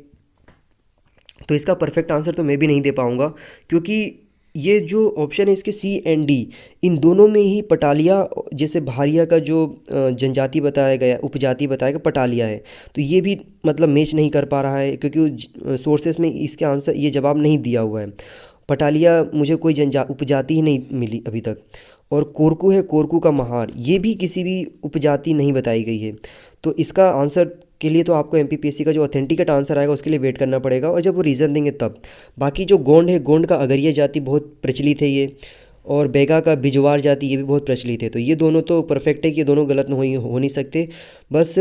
तो इसका परफेक्ट आंसर तो मैं भी नहीं दे पाऊँगा, क्योंकि ये जो ऑप्शन है इसके सी एंड डी, इन दोनों में ही पटालिया, जैसे भारिया का जो जनजाति बताया गया, उपजाति बताया गया पटालिया है, तो ये भी मतलब मैच नहीं कर पा रहा है, क्योंकि सोर्सेस में इसके आंसर ये जवाब नहीं दिया हुआ है। पटालिया मुझे कोई उपजाति ही नहीं मिली अभी तक। और कोरकू है, कोरकू का महार, ये भी किसी भी उपजाति नहीं बताई गई है। तो इसका आंसर के लिए तो आपको एमपीपीएससी का जो ऑथेंटिकेट आंसर आएगा उसके लिए वेट करना पड़ेगा, और जब वो रीज़न देंगे तब। बाकी जो गोंड है, गोंड का अगरिया जाति बहुत प्रचलित है ये, और बेगा का बिजवार जाति ये भी बहुत प्रचलित है। तो ये दोनों तो परफेक्ट है कि ये दोनों गलत हो नहीं सकते, बस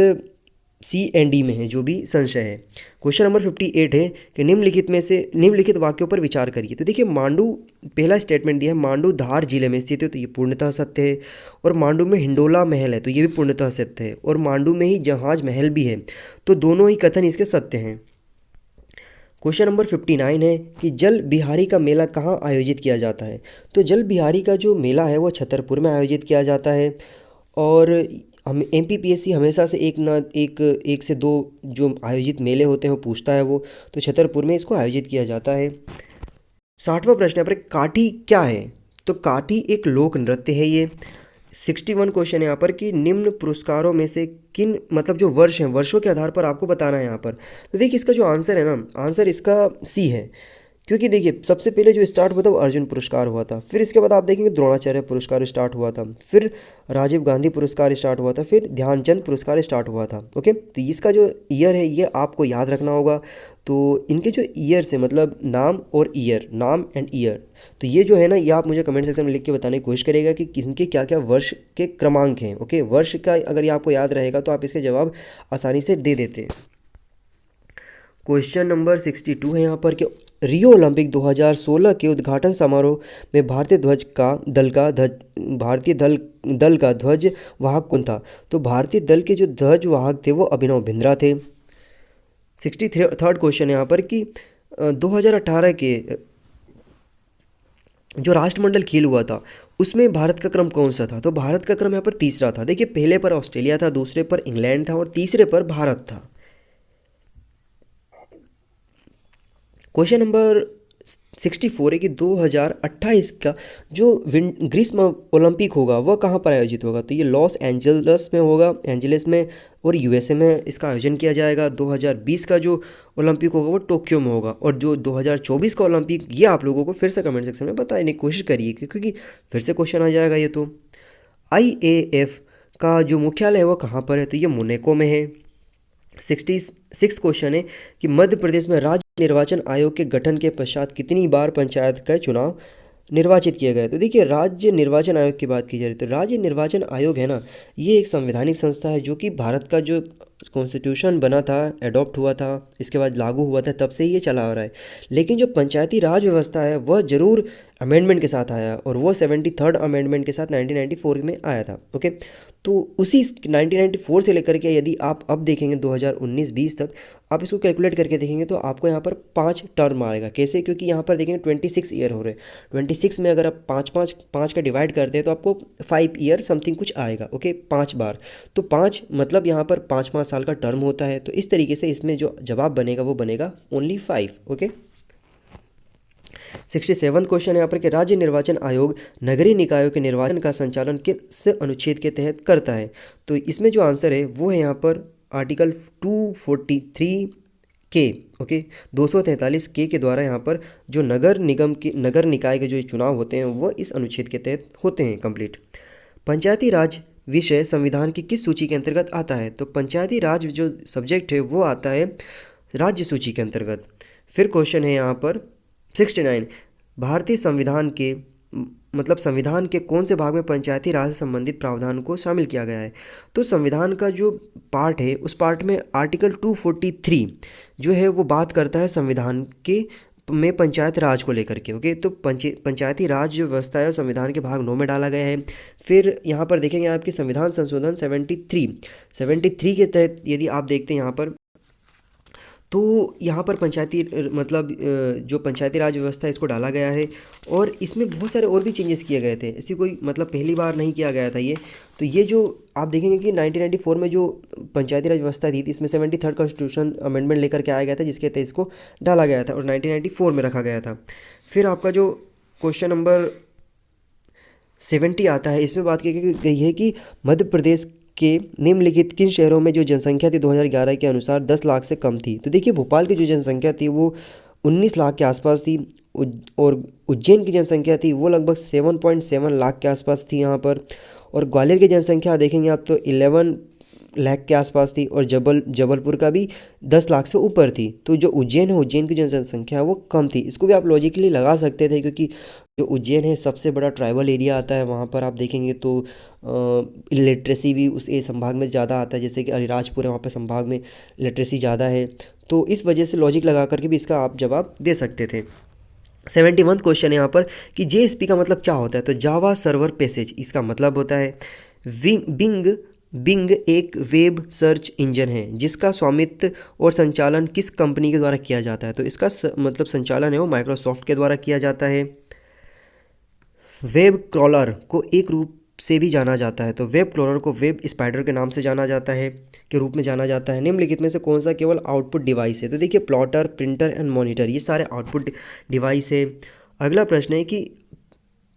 सी एंड डी में है जो भी संशय है। क्वेश्चन नंबर 58 है कि निम्नलिखित वाक्यों पर विचार करिए। तो देखिए मांडू, पहला स्टेटमेंट दिया है मांडू धार जिले में स्थित है, तो ये पूर्णतः सत्य है। और मांडू में हिंडोला महल है, तो ये भी पूर्णतः सत्य है। और मांडू में ही जहाज महल भी है, तो दोनों ही कथन इसके सत्य हैं। क्वेश्चन नंबर 59 है कि जल बिहारी का मेला कहाँ आयोजित किया जाता है। तो जल बिहारी का जो मेला है वो छतरपुर में आयोजित किया जाता है। और हम एमपीपीएससी हमेशा से एक से दो जो आयोजित मेले होते हैं वो पूछता है, वो तो छतरपुर में इसको आयोजित किया जाता है। 60वां प्रश्न है पर काठी क्या है। तो काठी एक लोक नृत्य है ये। 61 क्वेश्चन है यहाँ पर कि निम्न पुरस्कारों में से किन, मतलब जो वर्ष हैं, वर्षों के आधार पर आपको बताना है यहाँ पर। तो देखिए इसका जो आंसर है ना, आंसर इसका सी है, क्योंकि देखिए सबसे पहले जो स्टार्ट हुआ था वो अर्जुन पुरस्कार हुआ था, फिर इसके बाद आप देखेंगे द्रोणाचार्य पुरस्कार स्टार्ट हुआ था, फिर राजीव गांधी पुरस्कार स्टार्ट हुआ था, फिर ध्यानचंद पुरस्कार स्टार्ट हुआ था। ओके, तो इसका जो ईयर है ये आपको याद रखना होगा। तो इनके जो ईयर्स है, मतलब नाम और ईयर, नाम एंड ईयर, तो ये जो है ना, ये आप मुझे कमेंट सेक्शन में लिख के बताने की कोशिश करेगा कि इनके क्या क्या वर्ष के क्रमांक हैं। ओके, वर्ष का अगर ये आपको याद रहेगा तो आप इसके जवाब आसानी से दे देते हैं। क्वेश्चन नंबर 62 है यहाँ पर कि रियो ओलंपिक 2016 के उद्घाटन समारोह में भारतीय दल का ध्वज वाहक कौन था। तो भारतीय दल के जो ध्वज वाहक थे वो अभिनव बिंद्रा थे। 63rd क्वेश्चन है यहाँ पर कि 2018 के जो राष्ट्रमंडल खेल हुआ था उसमें भारत का क्रम कौन सा था। तो भारत का क्रम यहाँ पर तीसरा था। देखिए पहले पर ऑस्ट्रेलिया था, दूसरे पर इंग्लैंड था, और तीसरे पर भारत था। क्वेश्चन नंबर 64 है कि 2028 का जो ग्रीष्म ओलंपिक होगा वह कहाँ पर आयोजित होगा। तो ये लॉस एंजल्स में होगा, एंजलिस में, और यूएसए में इसका आयोजन किया जाएगा। 2020 का जो ओलंपिक होगा वो टोक्यो में होगा। और जो 2024 का ओलंपिक, ये आप लोगों को फिर से कमेंट सेक्शन में बताने की कोशिश करिए, क्योंकि फिर से क्वेश्चन आ जाएगा ये। तो IAF का जो मुख्यालय है वो कहाँ पर है। तो ये मोनाको में है। 66 क्वेश्चन है कि मध्य प्रदेश में राज्य निर्वाचन आयोग के गठन के पश्चात कितनी बार पंचायत का चुनाव निर्वाचित किया गया। तो देखिए राज्य निर्वाचन आयोग की बात की जा रही है, तो राज्य निर्वाचन आयोग है ना, ये एक संवैधानिक संस्था है जो कि भारत का जो कॉन्स्टिट्यूशन बना था, एडॉप्ट हुआ था, इसके बाद लागू हुआ था, तब से ही ये चला आ रहा है। लेकिन जो पंचायती राज व्यवस्था है वह ज़रूर अमेंडमेंट के साथ आया, और वो 73rd अमेंडमेंट के साथ 1994 में आया था। ओके, तो उसी 1994 से लेकर के यदि आप अब देखेंगे 2019-20 तक, आप इसको कैलकुलेट करके देखेंगे तो आपको यहाँ पर 5 टर्म आएगा। कैसे? क्योंकि यहाँ पर देखेंगे 26 ईयर हो रहे हैं। 26 में अगर आप 5 का डिवाइड करते हैं तो आपको 5 ईयर समथिंग कुछ आएगा। ओके, 5 बार, तो 5 मतलब यहाँ पर 5 माह साल का टर्म होता है। तो इस तरीके से इसमें जो जवाब बनेगा वो बनेगा ओनली 5। ओके। 67 क्वेश्चन यहाँ पर कि राज्य निर्वाचन आयोग नगरीय निकायों के निर्वाचन का संचालन किस अनुच्छेद के तहत करता है। तो इसमें जो आंसर है वो है यहाँ पर आर्टिकल 243 के। ओके, 243 के द्वारा यहाँ पर जो नगर निगम के नगर निकाय के जो चुनाव होते हैं वो इस अनुच्छेद के तहत होते हैं कंप्लीट। पंचायती राज विषय संविधान की किस सूची के अंतर्गत आता है। तो पंचायती राज जो सब्जेक्ट है वो आता है राज्य सूची के अंतर्गत। फिर क्वेश्चन है यहाँ पर 69, भारतीय संविधान के मतलब संविधान के कौन से भाग में पंचायती राज से संबंधित प्रावधान को शामिल किया गया है। तो संविधान का जो पार्ट है उस पार्ट में आर्टिकल 243 जो है वो बात करता है संविधान के में पंचायत राज को लेकर के। ओके, तो पंचायती राज जो व्यवस्था है संविधान के भाग 9 में डाला गया है। फिर यहाँ पर देखेंगे आपकी संविधान संशोधन 73 के तहत यदि आप देखते हैं यहाँ पर, तो यहाँ पर पंचायती मतलब जो पंचायती राज व्यवस्था है इसको डाला गया है और इसमें बहुत सारे और भी चेंजेस किए गए थे। ऐसी कोई मतलब पहली बार नहीं किया गया था ये। तो ये जो आप देखेंगे कि 1994 में जो पंचायती राज व्यवस्था थी इसमें 73rd कॉन्स्टिट्यूशन अमेंडमेंट लेकर के आया गया था जिसके तहत इसको डाला गया था और 1994 में रखा गया था। फिर आपका जो क्वेश्चन नंबर 70 आता है, इसमें बात की गई है कि मध्य प्रदेश के निम्नलिखित किन शहरों में जो जनसंख्या थी 2011 के अनुसार 10 लाख से कम थी। तो देखिए भोपाल की जो जनसंख्या थी वो 19 लाख के आसपास थी और उज्जैन की जनसंख्या थी वो लगभग 7.7 लाख के आसपास थी यहाँ पर। और ग्वालियर की जनसंख्या देखेंगे आप तो 11 लाख के आसपास थी और जबलपुर का भी 10 लाख से ऊपर थी। तो जो उज्जैन है उज्जैन की जो जनसंख्या है वो कम थी। इसको भी आप लॉजिकली लगा सकते थे क्योंकि जो उज्जैन है सबसे बड़ा ट्राइबल एरिया आता है वहाँ पर। आप देखेंगे तो लिटरेसी भी उस संभाग में ज़्यादा आता है, जैसे कि अलीराजपुर है वहाँ पर संभाग में लिटरेसी ज़्यादा है। तो इस वजह से लॉजिक लगा करके भी इसका आप जवाब दे सकते थे। 71 क्वेश्चन है यहाँ पर कि JSP का मतलब क्या होता है। तो जावा सर्वर पैसेज इसका मतलब होता है बिंग एक वेब सर्च इंजन है जिसका स्वामित्व और संचालन किस कंपनी के द्वारा किया जाता है। तो इसका मतलब संचालन है वो माइक्रोसॉफ्ट के द्वारा किया जाता है। वेब क्रॉलर को एक रूप से भी जाना जाता है, तो वेब क्रॉलर को वेब स्पाइडर के नाम से जाना जाता है के रूप में जाना जाता है। निम्नलिखित में से कौन सा केवल आउटपुट डिवाइस है। तो देखिए प्लॉटर, प्रिंटर एंड मॉनिटर ये सारे आउटपुट डिवाइस है। अगला प्रश्न है कि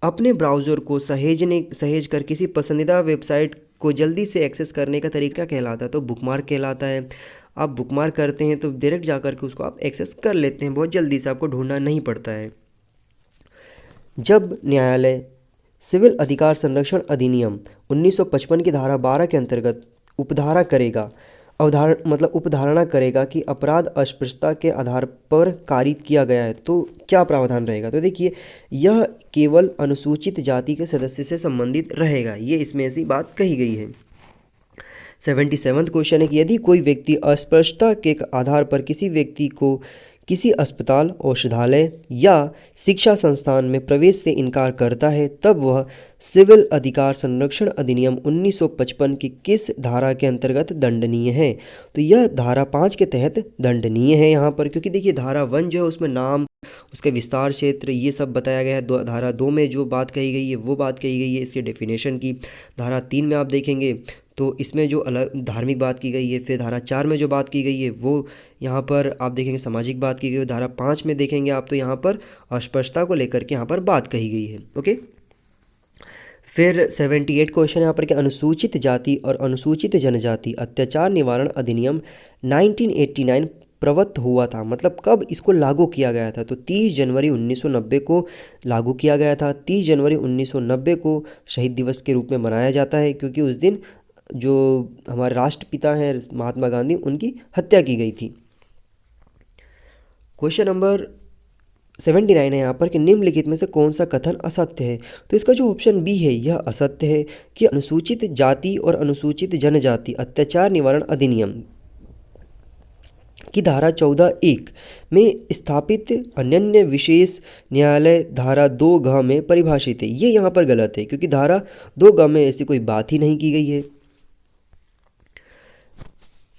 अपने ब्राउज़र को सहेज कर किसी पसंदीदा वेबसाइट को जल्दी से एक्सेस करने का तरीका कहलाता है। तो बुकमार्क कहलाता है। आप बुकमार्क करते हैं तो डायरेक्ट जाकर के उसको आप एक्सेस कर लेते हैं, बहुत जल्दी से, आपको ढूंढना नहीं पड़ता है। जब न्यायालय सिविल अधिकार संरक्षण अधिनियम 1955 की धारा 12 के अंतर्गत उपधारणा करेगा कि अपराध अस्पृश्यता के आधार पर कारित किया गया है, तो क्या प्रावधान रहेगा। तो देखिए यह केवल अनुसूचित जाति के सदस्य से संबंधित रहेगा, ये इसमें ऐसी बात कही गई है। 77 क्वेश्चन है कि यदि कोई व्यक्ति अस्पृश्यता के आधार पर किसी व्यक्ति को किसी अस्पताल, औषधालय या शिक्षा संस्थान में प्रवेश से इनकार करता है तब वह सिविल अधिकार संरक्षण अधिनियम 1955 की किस धारा के अंतर्गत दंडनीय है। तो यह धारा 5 के तहत दंडनीय है यहाँ पर, क्योंकि देखिए धारा 1 जो है उसमें नाम, उसके विस्तार क्षेत्र ये सब बताया गया है। धारा 2 में जो बात कही गई है वो बात कही गई है इसके डेफिनेशन की। धारा 3 में आप देखेंगे तो इसमें जो अलग धार्मिक बात की गई है। फिर धारा 4 में जो बात की गई है वो यहाँ पर आप देखेंगे सामाजिक बात की गई है। धारा 5 में देखेंगे आप तो यहाँ पर अस्पृश्यता को लेकर के यहाँ पर बात कही गई है। ओके, फिर 78 क्वेश्चन यहाँ पर कि अनुसूचित जाति और अनुसूचित जनजाति अत्याचार निवारण अधिनियम 1989 प्रवत्त हुआ था, मतलब कब इसको लागू किया गया था। तो 30 जनवरी 1990 को लागू किया गया था। 30 जनवरी 1990 को शहीद दिवस के रूप में मनाया जाता है क्योंकि उस दिन जो हमारे राष्ट्रपिता हैं महात्मा गांधी उनकी हत्या की गई थी। क्वेश्चन नंबर 79 है यहाँ पर कि निम्नलिखित में से कौन सा कथन असत्य है। तो इसका जो ऑप्शन बी है यह असत्य है कि अनुसूचित जाति और अनुसूचित जनजाति अत्याचार निवारण अधिनियम की धारा 14(1) में स्थापित अनन्य विशेष न्यायालय धारा 2(घ) में परिभाषित है। ये यहाँ पर गलत है क्योंकि धारा 2(घ) में ऐसी कोई बात ही नहीं की गई है।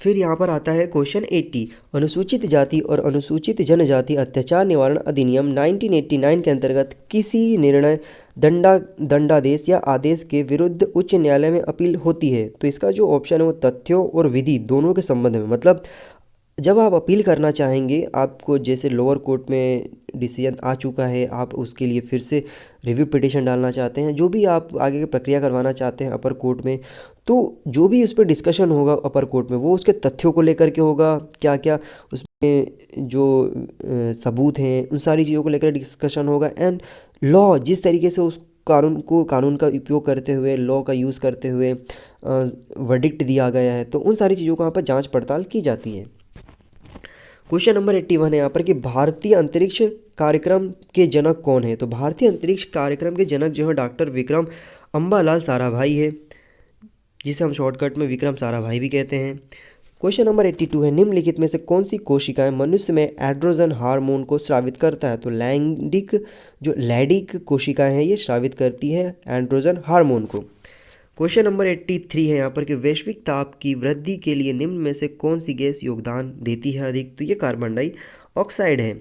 फिर यहाँ पर आता है क्वेश्चन 80। अनुसूचित जाति और अनुसूचित जनजाति अत्याचार निवारण अधिनियम 1989 के अंतर्गत किसी निर्णय दंडादेश या आदेश के विरुद्ध उच्च न्यायालय में अपील होती है। तो इसका जो ऑप्शन है वो तथ्यों और विधि दोनों के संबंध में, मतलब जब आप अपील करना चाहेंगे, आपको जैसे लोअर कोर्ट में डिसीजन आ चुका है, आप उसके लिए फिर से रिव्यू पिटिशन डालना चाहते हैं, जो भी आप आगे की प्रक्रिया करवाना चाहते हैं अपर कोर्ट में, तो जो भी उस पर डिस्कशन होगा अपर कोर्ट में वो उसके तथ्यों को लेकर के होगा, क्या क्या उसमें जो सबूत हैं उन सारी चीज़ों को लेकर डिस्कशन होगा। एंड लॉ जिस तरीके से उस कानून का उपयोग करते हुए, लॉ का यूज़ करते हुए वर्डिक्ट दिया गया है, तो उन सारी चीज़ों को यहाँ पर जांच पड़ताल की जाती है। क्वेश्चन नंबर 81 है यहाँ पर कि भारतीय अंतरिक्ष कार्यक्रम के जनक कौन है। तो भारतीय अंतरिक्ष कार्यक्रम के जनक जो है डॉक्टर विक्रम अम्बालाल साराभाई है, जिसे हम शॉर्टकट में विक्रम साराभाई भी कहते हैं। क्वेश्चन नंबर 82 है निम्नलिखित में से कौन सी कोशिकाएं मनुष्य में एड्रोजन हार्मोन को स्रावित करता है। तो लैंगिक कोशिकाएं हैं, ये स्रावित करती है एंड्रोजन हार्मोन को। क्वेश्चन नंबर 83 है यहाँ पर कि वैश्विक ताप की वृद्धि के लिए निम्न में से कौन सी गैस योगदान देती है अधिक। तो ये कार्बन डाइऑक्साइड है।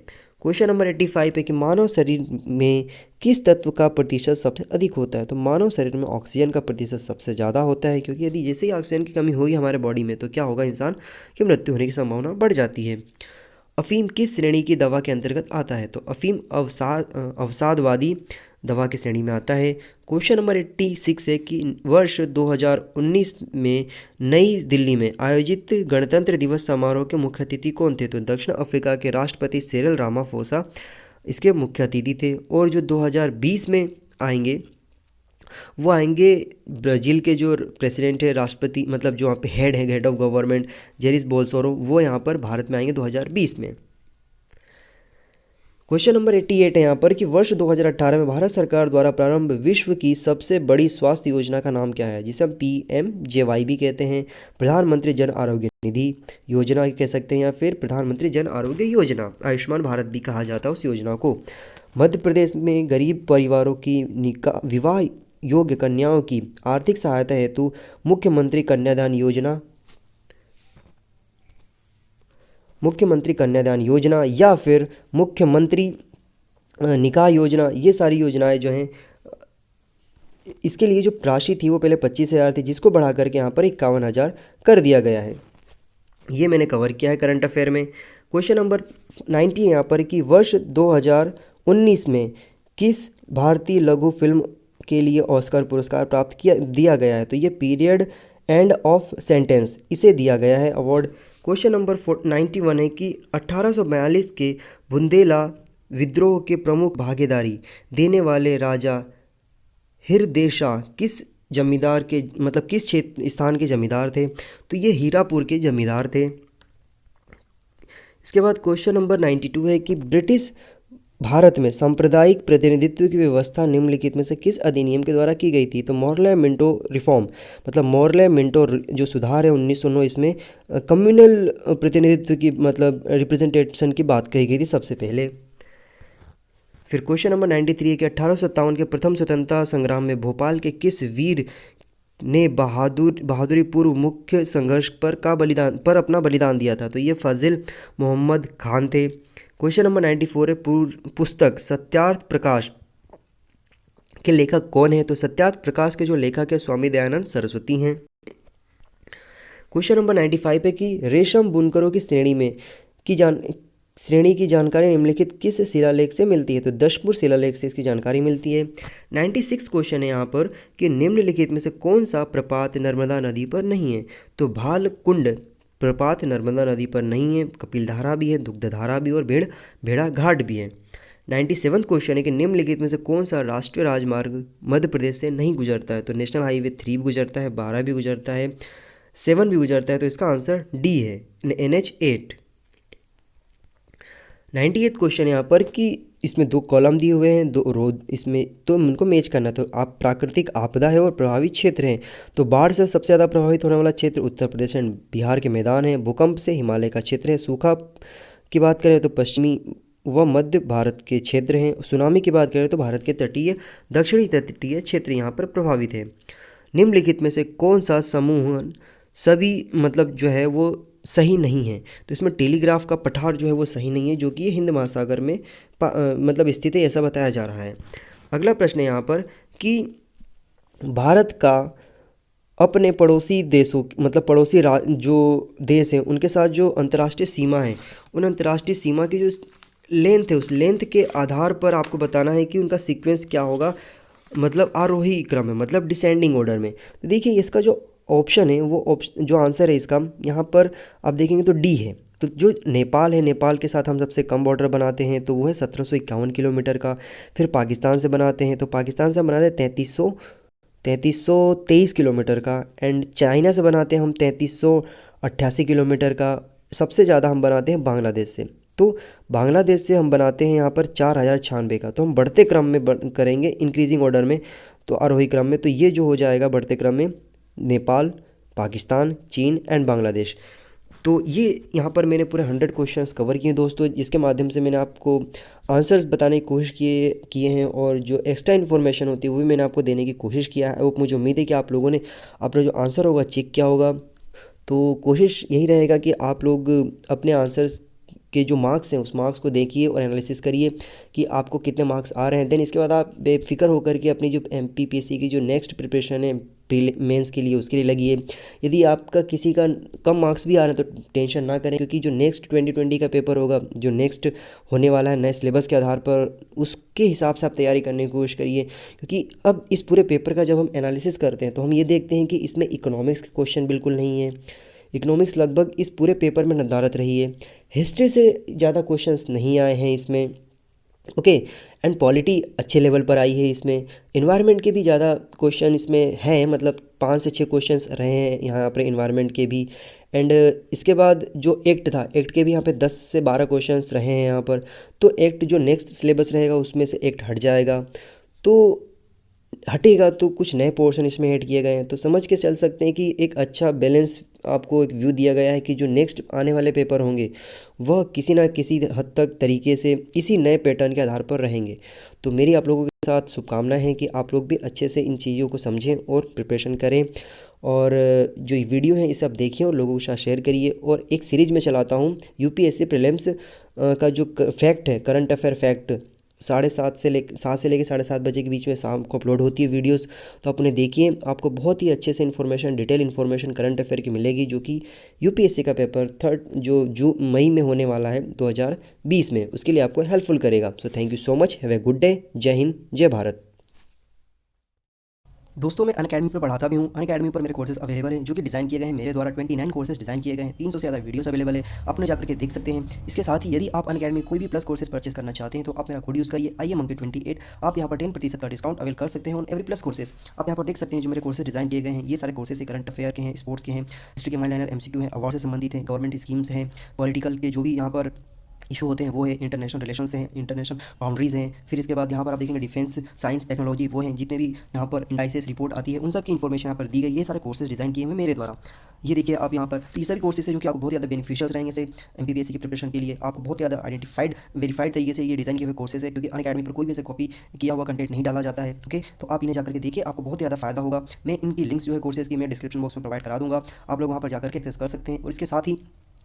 क्वेश्चन नंबर 85 है कि मानव शरीर में किस तत्व का प्रतिशत सबसे अधिक होता है। तो मानव शरीर में ऑक्सीजन का प्रतिशत सबसे ज़्यादा होता है, क्योंकि यदि जैसे ही ऑक्सीजन की कमी होगी हमारे बॉडी में तो क्या होगा, इंसान की मृत्यु होने की संभावना बढ़ जाती है। अफीम किस श्रेणी की दवा के अंतर्गत आता है। तो अफीम अवसादवादी दवा की श्रेणी में आता है। क्वेश्चन नंबर 86 है कि वर्ष 2019 में नई दिल्ली में आयोजित गणतंत्र दिवस समारोह के मुख्य अतिथि कौन थे। तो दक्षिण अफ्रीका के राष्ट्रपति सिरिल रामाफोसा इसके मुख्य अतिथि थे। और जो 2020 में आएंगे वो आएंगे ब्राज़ील के जो प्रेसिडेंट है, राष्ट्रपति, मतलब जो वहाँ पे हेड ऑफ गवर्नमेंट जेरिस बोल्सोरो, वो यहाँ पर भारत में आएंगे 2020 में। क्वेश्चन नंबर 88 है यहाँ पर कि वर्ष 2018 में भारत सरकार द्वारा प्रारंभ विश्व की सबसे बड़ी स्वास्थ्य योजना का नाम क्या है, जिसे हम PMJY भी कहते हैं, प्रधानमंत्री जन आरोग्य निधि योजना कह सकते हैं, या फिर प्रधानमंत्री जन आरोग्य योजना, आयुष्मान भारत भी कहा जाता है उस योजना को। मध्य प्रदेश में गरीब परिवारों की विवाह योग्य कन्याओं की आर्थिक सहायता हेतु मुख्यमंत्री कन्यादान योजना या फिर मुख्यमंत्री निकाह योजना, ये सारी योजनाएं जो हैं, इसके लिए जो राशि थी वो पहले 25,000 थी, जिसको बढ़ा करके यहाँ पर 51,000 कर दिया गया है। ये मैंने कवर किया है करंट अफेयर में। क्वेश्चन नंबर 90 यहाँ पर कि वर्ष 2019 में किस भारतीय लघु फिल्म के लिए ऑस्कर पुरस्कार प्राप्त दिया गया है। तो ये पीरियड एंड ऑफ सेंटेंस, इसे दिया गया है अवार्ड। क्वेश्चन नंबर 91 है कि 1842 के बुंदेला विद्रोह के प्रमुख भागीदारी देने वाले राजा हिरदेशा किस जमींदार के, मतलब किस स्थान के जमींदार थे। तो ये हीरापुर के जमींदार थे। इसके बाद क्वेश्चन नंबर 92 है कि ब्रिटिश भारत में सांप्रदायिक प्रतिनिधित्व की व्यवस्था निम्नलिखित में से किस अधिनियम के द्वारा की गई थी। तो मॉर्ले मिंटो रिफॉर्म, मतलब मॉर्ले मिंटो जो सुधार है 1909, इसमें कम्युनल प्रतिनिधित्व की, मतलब रिप्रेजेंटेशन की बात कही गई थी सबसे पहले। फिर क्वेश्चन नंबर 93 है कि 1857 के प्रथम स्वतंत्रता संग्राम में भोपाल के किस वीर ने बहादुरी पूर्व मुख्य संघर्ष पर अपना बलिदान दिया था। तो ये फजील मोहम्मद खान थे। क्वेश्चन नंबर 94 है पुस्तक सत्यार्थ प्रकाश के लेखक कौन है। तो सत्यार्थ प्रकाश के जो लेखक है स्वामी दयानंद सरस्वती हैं। क्वेश्चन नंबर 95 है कि रेशम बुनकरों की श्रेणी की जानकारी निम्नलिखित किस शिलालेख से मिलती है। तो दशपुर शिलालेख से इसकी जानकारी मिलती है। 96 क्वेश्चन है यहाँ पर कि निम्नलिखित में से कौन सा प्रपात नर्मदा नदी पर नहीं है। तो भालकुंड प्रपात नर्मदा नदी पर नहीं है, कपिलधारा भी है, दुग्धधारा भी, और भेड़ा घाट भी है। 97 क्वेश्चन है कि निम्नलिखित में से कौन सा राष्ट्रीय राजमार्ग मध्य प्रदेश से नहीं गुजरता है। तो नेशनल हाईवे 3 भी गुजरता है, 12 भी गुजरता है, 7 भी गुजरता है। तो इसका आंसर डी है, NH8। 98 क्वेश्चन यहाँ पर कि इसमें 2 कॉलम दिए हुए हैं, 2 रो, इसमें तो उनको मैच करना। तो आप प्राकृतिक आपदा है और प्रभावित क्षेत्र हैं। तो बाढ़ से सबसे ज़्यादा प्रभावित होने वाला क्षेत्र उत्तर प्रदेश एंड बिहार के मैदान है। भूकंप से हिमालय का क्षेत्र है। सूखा की बात करें तो पश्चिमी व मध्य भारत के क्षेत्र हैं। सुनामी की बात करें तो भारत के दक्षिणी तटीय क्षेत्र यहाँ पर प्रभावित है। निम्नलिखित में से कौन सा समूह सभी, मतलब जो है वो सही नहीं है। तो इसमें टेलीग्राफ का पठार जो है वो सही नहीं है, जो कि ये हिंद महासागर में मतलब स्थित है, ऐसा बताया जा रहा है। अगला प्रश्न है यहाँ पर कि भारत का अपने पड़ोसी देशों मतलब पड़ोसी जो देश हैं उनके साथ जो अंतर्राष्ट्रीय सीमा है, उन अंतर्राष्ट्रीय सीमा की जो लेंथ है, उस लेंथ के आधार पर आपको बताना है कि उनका सीक्वेंस क्या होगा, मतलब आरोही क्रम है, मतलब डिसेंडिंग ऑर्डर में। तो देखिए इसका जो ऑप्शन है वो ऑप्शन जो आंसर है इसका यहाँ पर आप देखेंगे तो डी है। तो जो नेपाल है, नेपाल के साथ हम सबसे कम बॉर्डर बनाते हैं तो वो है 1751 किलोमीटर का। फिर पाकिस्तान से बनाते हैं तो पाकिस्तान से हम बनाते हैं 3323 किलोमीटर का। एंड चाइना से बनाते हैं हम 3388 किलोमीटर का। सबसे ज़्यादा हम बनाते हैं बांग्लादेश से। तो बांग्लादेश से हम बनाते हैं यहाँ पर 4096 का। तो हम बढ़ते क्रम में करेंगे, इंक्रीजिंग ऑर्डर में, तो आरोही क्रम में। तो ये जो हो जाएगा बढ़ते क्रम में नेपाल, पाकिस्तान, चीन एंड बांग्लादेश। तो ये यहाँ पर मैंने पूरे 100 क्वेश्चंस कवर किए दोस्तों, जिसके माध्यम से मैंने आपको आंसर्स बताने की कोशिश किए हैं, और जो एक्स्ट्रा इन्फॉर्मेशन होती है वो भी मैंने आपको देने की कोशिश किया है। वो मुझे उम्मीद है कि आप लोगों ने अपना जो आंसर होगा चेक किया होगा। तो कोशिश यही रहेगा कि आप लोग अपने आंसर्स के जो मार्क्स हैं उस मार्क्स को देखिए और एनालिसिस करिए कि आपको कितने मार्क्स आ रहे हैं। देन इसके बाद आप बेफिक्र होकर के अपनी जो MPPSC की जो नेक्स्ट प्रिपरेशन है मेंस के लिए, उसके लिए लगिए। यदि आपका किसी का कम मार्क्स भी आ रहे हैं तो टेंशन ना करें, क्योंकि जो नेक्स्ट 2020 का पेपर होगा, जो नेक्स्ट होने वाला है नए सिलेबस के आधार पर, उसके हिसाब से आप तैयारी करने की कोशिश करिए। क्योंकि अब इस पूरे पेपर का जब हम एनालिसिस करते हैं तो हम ये देखते हैं कि इसमें इकोनॉमिक्स के क्वेश्चन बिल्कुल नहीं है। इकोनॉमिक्स लगभग इस पूरे पेपर में नदारत रही है। हिस्ट्री से ज़्यादा क्वेश्चंस नहीं आए हैं इसमें, ओके। एंड पॉलिटी अच्छे लेवल पर आई है इसमें। इन्वायरमेंट के भी ज़्यादा क्वेश्चन इसमें हैं, मतलब 5 से 6 क्वेश्चंस रहे हैं यहाँ पर इन्वायरमेंट के भी। एंड इसके बाद जो एक्ट था, एक्ट के भी यहाँ पे 10 से 12 क्वेश्चंस रहे हैं यहाँ पर। तो एक्ट जो नेक्स्ट सिलेबस रहेगा उसमें से एक्ट हट जाएगा, तो हटेगा तो कुछ नए पोर्शन इसमें ऐड किए गए हैं। तो समझ के चल सकते हैं कि एक अच्छा बैलेंस आपको एक व्यू दिया गया है कि जो नेक्स्ट आने वाले पेपर होंगे वह किसी ना किसी हद तक तरीके से इसी नए पैटर्न के आधार पर रहेंगे। तो मेरी आप लोगों के साथ शुभकामनाएं हैं कि आप लोग भी अच्छे से इन चीज़ों को समझें और प्रिपरेशन करें। और जो ये वीडियो है इसे आप देखिए और लोगों के साथ शेयर करिए। और एक सीरीज में चलाता हूँ UPSC प्रीलिम्स का जो फैक्ट है, करंट अफेयर फैक्ट, 7:30 से लेकर 7 से लेकर 7:30 बजे के बीच में शाम को अपलोड होती है वीडियोस। तो आप उन्हें देखिए, आपको बहुत ही अच्छे से information, detail information current affair की मिलेगी, जो कि UPSC का पेपर 3 जो मई में होने वाला है 2020 में, उसके लिए आपको हेल्पफुल करेगा। So thank you so much, have a good day. जय हिंद, जय भारत। दोस्तों मैं अनअकैडमी पर पढ़ाता भी हूँ। अनअकैडमी पर मेरे कोर्सेज अवेलेबल हैं जो कि डिज़ाइन किए गए हैं मेरे द्वारा। 29 कोर्सेज डिज़ाइन किए गए हैं, 300 से ज़्यादा वीडियोस अवेलेबल है, अपने जाकर के देख सकते हैं। इसके साथ ही यदि आप अनअकैडमी कोई भी प्लस कोर्सेज परचेस करना चाहते हैं तो आप मेरा कोड यूज़ करिए IMMonk28। आप यहाँ पर 10% का डिस्काउंट अवेल कर सकते हैं ऑन एवरी प्लस कोर्सेज। आप यहाँ पर देख सकते हैं जो मेरे कोर्सेज डिज़ाइन किए गए हैं, ये सारे कोर्सेज से करंट अफेयर के हैं, स्पोर्ट्स के हैं, हिस्ट्री के माइनर MCQ हैं, अवार्ड से संबंधित हैं, गवर्नमेंट स्कीम्स हैं, पॉलिटिकल के जो भी यहाँ पर इशू होते हैं वो है, इंटरनेशनल रिलेशंस हैं, इंटरनेशनल बाउंड्रीज़ हैं। फिर इसके बाद यहाँ पर आप देखेंगे डिफेंस, साइंस, टेक्नोलॉजी, वो हैं जितने भी यहाँ पर इंडाइसेस रिपोर्ट आती है उन सब की इन्फॉर्मेशन यहाँ पर दी गई। ये सारे कोर्सेज डिज़ाइन किए हुए मेरे द्वारा। ये देखिए आप यहाँ पर ये सभी कोर्सेज हैं जो कि आपको बहुत ज़्यादा बेनिफिशियल रहेंगे से MPPSC की प्रिपरेशन के लिए। आपको बहुत ज़्यादा आइडेंटिफाइड, वेरीफाइड तरीके से ये डिज़ाइन किए हुए कोर्सेज है, क्योंकि अनअकैडमी पर कोई भी ऐसे कॉपी किया हुआ कंटेंट नहीं डाला जाता है, ओके। तो आप इन्हें जाकर के देखिए, आपको बहुत ज़्यादा फायदा होगा। मैं इनकी लिंक्स जो है कोर्सेज की मैं डिस्क्रिप्शन बॉक्स में प्रोवाइड करा दूँगा, आप लोग वहाँ पर जाकर के एक्सेस कर सकते हैं। और इसके साथ ही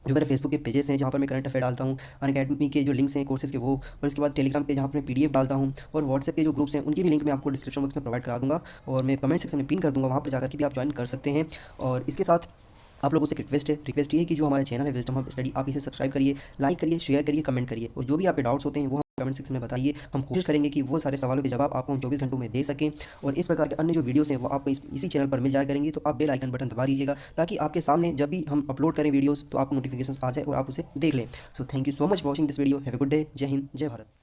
जो मेरे फेसबुक के पेजेस हैं जहाँ पर मैं करंट अफेयर डालता हूँ, अनअकैडमी के जो लिंक्स हैं कोर्सेज के वो, और इसके बाद टेलीग्राम पे जहाँ पर मैं PDF डालता हूँ, और व्हाट्सएप के जो ग्रुप्स हैं उनकी भी लिंक मैं आपको डिस्क्रिप्शन बॉक्स में प्रोवाइड करा दूँगा, और मैं कमेंट सेक्शन में पिन कर दूँगा, वहाँ पर जाकर के भी आप ज्वाइन कर सकते हैं। और इसके साथ आप लोगों से एक रिक्वेस्ट ये है कि जो हमारा चैनल है विजडम हब स्टडी, आप इसे सब्सक्राइब करिए, लाइक करिए, शेयर करिए, कमेंट करिए, और जो भी आपके डाउट्स होते हैं वो कमेंट सेक्शन में बताइए। हम कोशिश करेंगे कि वो सारे सवालों के जवाब आपको हम 24 घंटों में दे सकें। और इस प्रकार के अन्य जो वीडियोस हैं वो आपको इसी चैनल पर मिल जाया करेंगी। तो आप बेल आइकन बटन दबा दीजिएगा ताकि आपके सामने जब भी हम अपलोड करें वीडियोस तो आपको नोटिफिकेशन आ जाए और आप उसे देख लें। So thank you so much watching this video. Have a good day. जय हिंद, जय भारत।